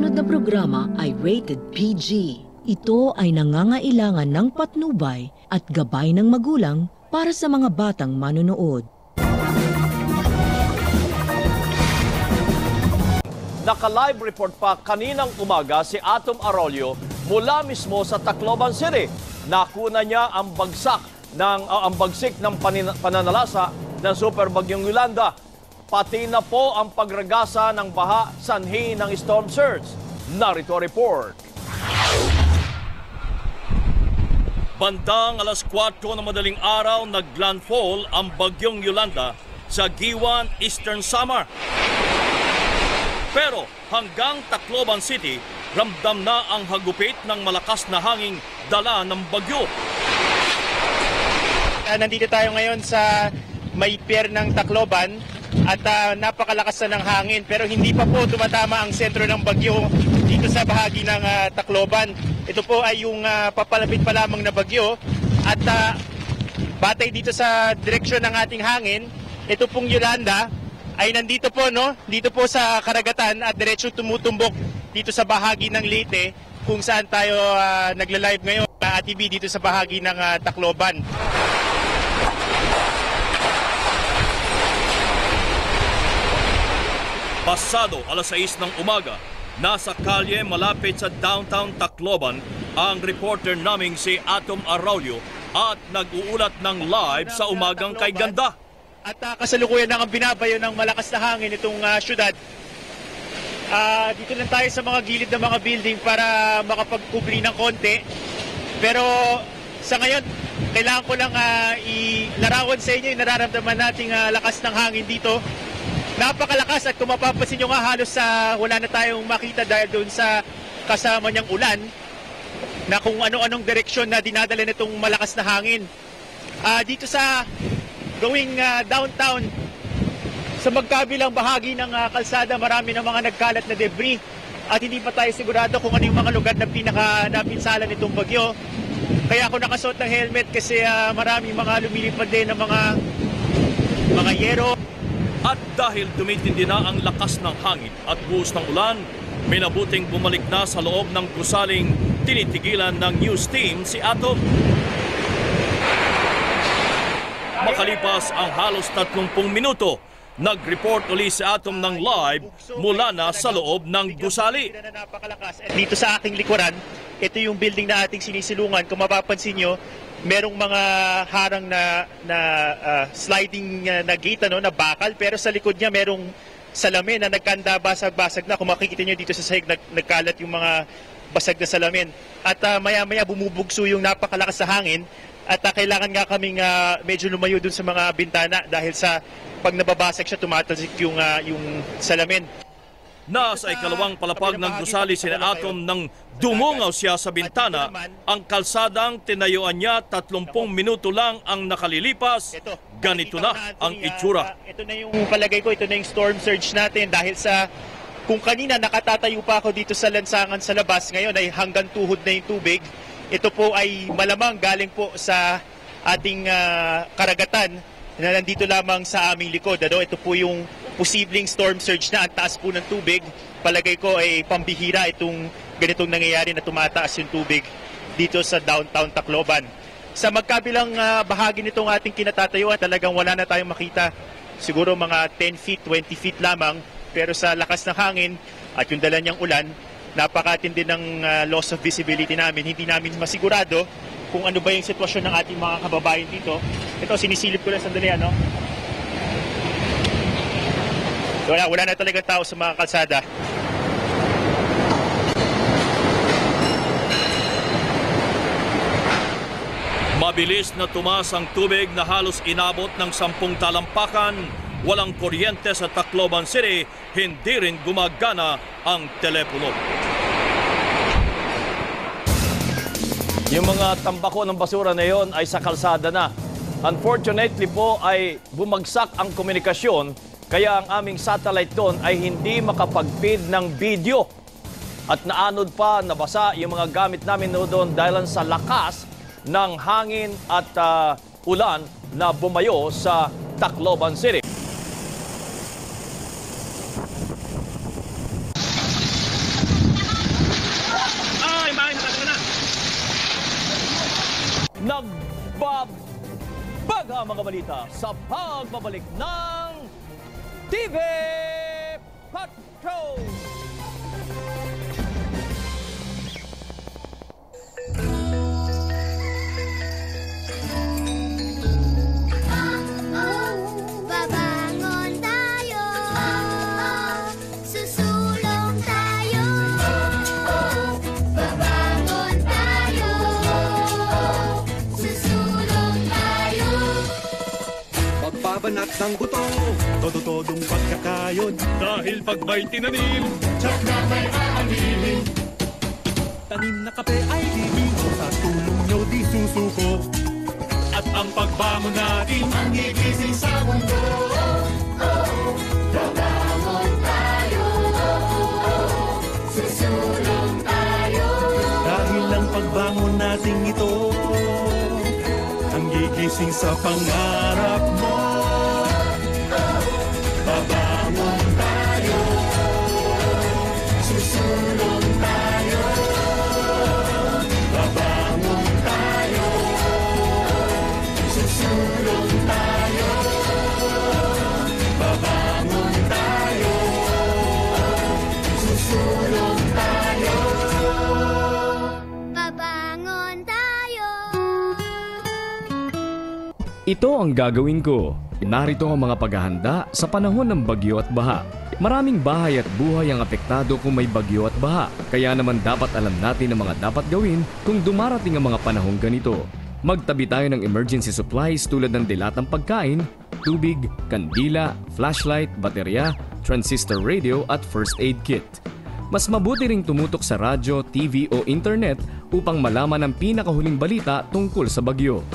susunod na programa ay rated PG. Ito ay nangangailangan ng patnubay at gabay ng magulang para sa mga batang manonood. Naka-live report pa kaninang umaga si Atom Arroyo mula mismo sa Tacloban City. Nakuna niya ang bagsik ng pananalasa ng Super Bagyong Yolanda. Pati na po ang pagragasa ng baha sanhi ng storm surge. Narito report. Bandang alas 4 ng madaling araw, naglandfall ang Bagyong Yolanda sa Giwan, Eastern Samar. Pero hanggang Tacloban City, ramdam na ang hagupit ng malakas na hanging dala ng bagyo. Nandito tayo ngayon sa may pier ng Tacloban at napakalakas na ng hangin pero hindi pa po tumatama ang sentro ng bagyo dito sa bahagi ng Tacloban. Ito po ay yung papalapit pa lamang na bagyo at batay dito sa direksyon ng ating hangin, ito pong Yolanda ay nandito po, no? Dito po sa karagatan at diretso tumutumbok dito sa bahagi ng Leyte kung saan tayo nagla-live ngayon na ATV dito sa bahagi ng Tacloban. Pasado alas 6 ng umaga, nasa kalye malapit sa downtown Tacloban ang reporter naming si Atom Arroyo at nag-uulat ng live sa umagang kay ganda. At kasalukuyan na ang binabayo ng malakas na hangin itong syudad. Dito lang tayo sa mga gilid ng mga building para makapagkubli ng konti. Pero sa ngayon, kailangan ko lang ilarawan sa inyo yung nararamdaman nating lakas ng hangin dito. Napakalakas at kung mapapansin nyo nga halos wala na tayong makita dahil doon sa kasama niyang ulan na kung ano-anong direksyon na dinadala nitong malakas na hangin. Dito sa going downtown sa magkabilang bahagi ng kalsada, marami ng mga nagkalat na debris at hindi pa tayo sigurado kung ano yung mga lugar na pinaka-napinsala nitong bagyo. Kaya ako nakasuot ng helmet kasi maraming mga lumilipad din ng mga yero. At dahil tumitindi na ang lakas ng hangin at buhos ng ulan, minabuting bumalik na sa loob ng gusaling tinitigilan ng news team si Atom. Makalipas ang halos 30 minuto, nag-report uli si Atom ng live mula na sa loob ng gusali. Dito sa aking likuran, ito yung building na ating sinisilungan. Kung mapapansin nyo, merong mga harang na sliding na gate na bakal, pero sa likod niya merong salamin na nagkanda, basag-basag na. Kung makikita nyo dito sa sahig, nagkalat yung mga basag na salamin. At maya-maya bumubugso yung napakalakas sa hangin. At kailangan nga kaming medyo lumayo dun sa mga bintana dahil sa pag nababasag siya, tumatalsik yung salamin. Nasa ikalawang palapag ng gusali si Atom nang dumungaw siya sa bintana. Ang kalsadang tinayuan niya 30 minuto lang ang nakalilipas. Ganito na ang itsura. Ito na yung palagay ko, ito na yung storm surge natin dahil sa kung kanina nakatatayo pa ako dito sa lansangan sa labas, ngayon ay hanggang tuhod na yung tubig. Ito po ay malamang galing po sa ating karagatan na nandito lamang sa aming likod. Ito po yung posibleng storm surge na ang taas po ng tubig. Palagay ko ay pambihira itong ganitong nangyayari na tumataas yung tubig dito sa downtown Tacloban. Sa magkabilang bahagi nitong ating kinatatayuan, talagang wala na tayong makita. Siguro mga 10 feet, 20 feet lamang. Pero sa lakas ng hangin at yung dala niyang ulan, napakatindi ng loss of visibility namin. Hindi namin masigurado kung ano ba yung sitwasyon ng ating mga kababayan dito. Ito, sinisilip ko lang sandali, ano? Wala na talaga tao sa mga kalsada. Mabilis na tumaas ang tubig na halos inabot ng 10 talampakan. Walang kuryente sa Tacloban City, hindi rin gumagana ang telepono. Yung mga tambako ng basura na yon ay sa kalsada na. Unfortunately po ay bumagsak ang komunikasyon, kaya ang aming satellite doon ay hindi makapag-feed ng video. At naanod pa, nabasa yung mga gamit namin doon dahil sa lakas ng hangin at ulan na bumayo sa Tacloban City. Nagbabaga mga balita sa pagbabalik ng TV Patrol! Babangon tayo, susulong tayo. Babangon tayo, susulong tayo. Pagbabanat ng buto, todo-todong pagkakayod. Dahil pag may tinanim, tsak na may aanihin. Tanim na kape ay dito, sa tulong nyo di susuko. At ang pagbangon natin, ang gigising sa mundo. Babangon tayo, susulong tayo. Dahil ang pagbangon natin ito, ang gigising sa pangarap mo. Babangon tayo, susulong tayo. Babangon tayo, susulong tayo. Babangon tayo, susulong tayo. Babangon tayo. Ito ang gagawin ko. Narito ang mga paghahanda sa panahon ng bagyo at baha. Maraming bahay at buhay ang apektado kung may bagyo at baha. Kaya naman dapat alam natin ang mga dapat gawin kung dumarating ang mga panahong ganito. Magtabi tayo ng emergency supplies tulad ng dilatang pagkain, tubig, kandila, flashlight, baterya, transistor radio at first aid kit. Mas mabuti ring tumutok sa radyo, TV o internet upang malaman ang pinakahuling balita tungkol sa bagyo.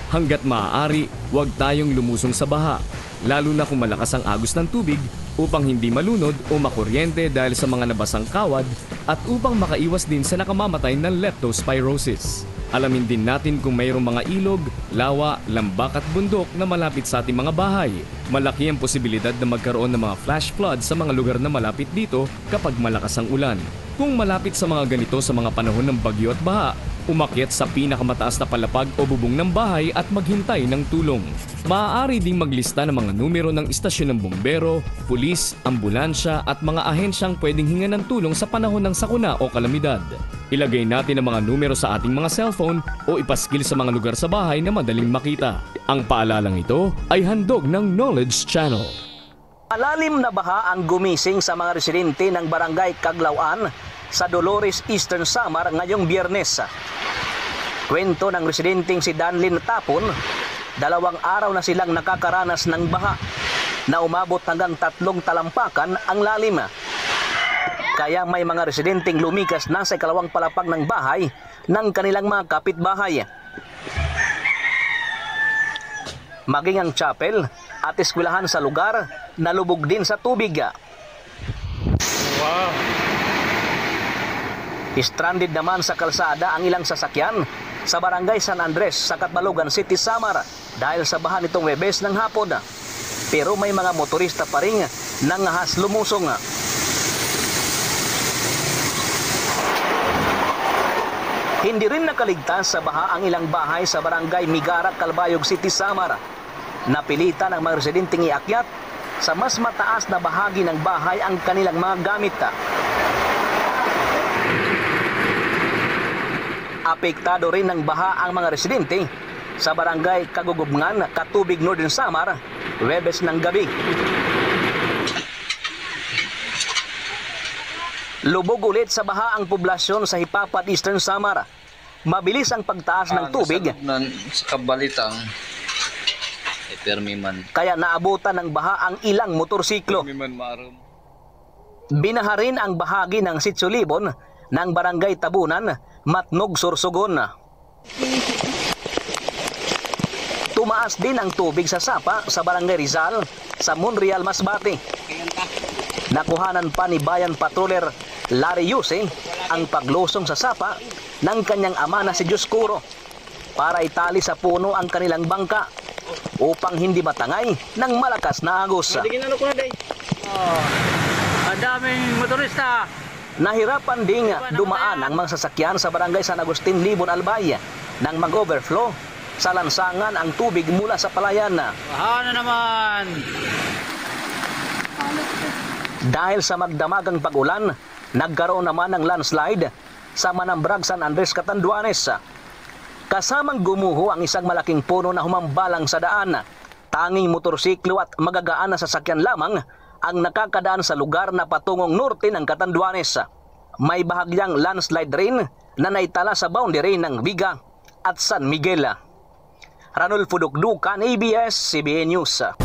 Hanggat maaari, huwag tayong lumusong sa baha, lalo na kung malakas ang agos ng tubig upang hindi malunod o makuryente dahil sa mga nabasang kawad at upang makaiwas din sa nakamamatay ng leptospirosis. Alamin din natin kung mayroong mga ilog, lawa, lambak at bundok na malapit sa ating mga bahay. Malaki ang posibilidad na magkaroon ng mga flash flood sa mga lugar na malapit dito kapag malakas ang ulan. Kung malapit sa mga ganito sa mga panahon ng bagyo at baha, umakyat sa pinakamataas na palapag o bubong ng bahay at maghintay ng tulong. Maaari ding maglista ng mga numero ng istasyon ng bumbero, pulis, ambulansya at mga ahensyang pwedeng hingan ng tulong sa panahon ng sakuna o kalamidad. Ilagay natin ang mga numero sa ating mga cellphone o ipaskil sa mga lugar sa bahay na madaling makita. Ang paalalang ito ay handog ng Knowledge Channel. Malalim na baha ang gumising sa mga residente ng Barangay Kaglauan sa Dolores, Eastern Samar ngayong Biyernes. Kwento ng residenteng si Danlin Tapon, 2 araw na silang nakakaranas ng baha na umabot hanggang 3 talampakan ang lalim. Kaya may mga residenteng lumikas na sa ikalawang palapag ng bahay ng kanilang mga kapitbahay. Maging ang chapel at eskwelahan sa lugar nalubog din sa tubig. Wow! Stranded naman sa kalsada ang ilang sasakyan sa Barangay San Andres sa Catbalogan City, Samar dahil sa baha nitong Webes ng hapon. Pero may mga motorista pa rin nangahas lumusong. Hindi rin nakaligtas sa baha ang ilang bahay sa Barangay Migara, Calbayog City, Samar. Napilitan ang mga residenteng iakyat sa mas mataas na bahagi ng bahay ang kanilang mga gamit. Apektado rin ng baha ang mga residente sa Barangay Kagugubngan, Katubig, Northern Samar, Webes ng gabi. Lubog ulit sa baha ang poblasyon sa Hipapat, Eastern Samar. Mabilis ang pagtaas ng tubig. Sa kabalitang Permiman. Kaya naabutan ng baha ang ilang motorsiklo. Binaha rin ang bahagi ng Sitio Libon ng Barangay Tabunan, Matnog, Sorsogon. Tumaas din ang tubig sa Sapa sa Barangay Rizal sa Monreal, Masbate. Nakuhanan pa ni Bayan Patroller Larry Yuse ang paglusong sa Sapa ng kanyang ama na si Dioscuro para itali sa puno ang kanilang bangka upang hindi matangay ng malakas na agos. Ang daming motorista. Nahirapan ding dumaan ang mga sasakyan sa Barangay San Agustin, Libon, Albay nang mag-overflow sa lansangan ang tubig mula sa palayan. Baha na naman! Dahil sa magdamagang pag-ulan, nagkaroon naman ng landslide sa Manambrag, San Andres, Catanduanes. Kasamang gumuho ang isang malaking puno na humambalang sa daan. Tanging motorsiklo at magagaan na sasakyan lamang ang nakakadaan sa lugar na patungong norte ng Catanduanes. May bahagyang landslide rin na naitala sa boundary ng Viga at San Miguel. Ranulfo Dukdukan, ABS-CBN News.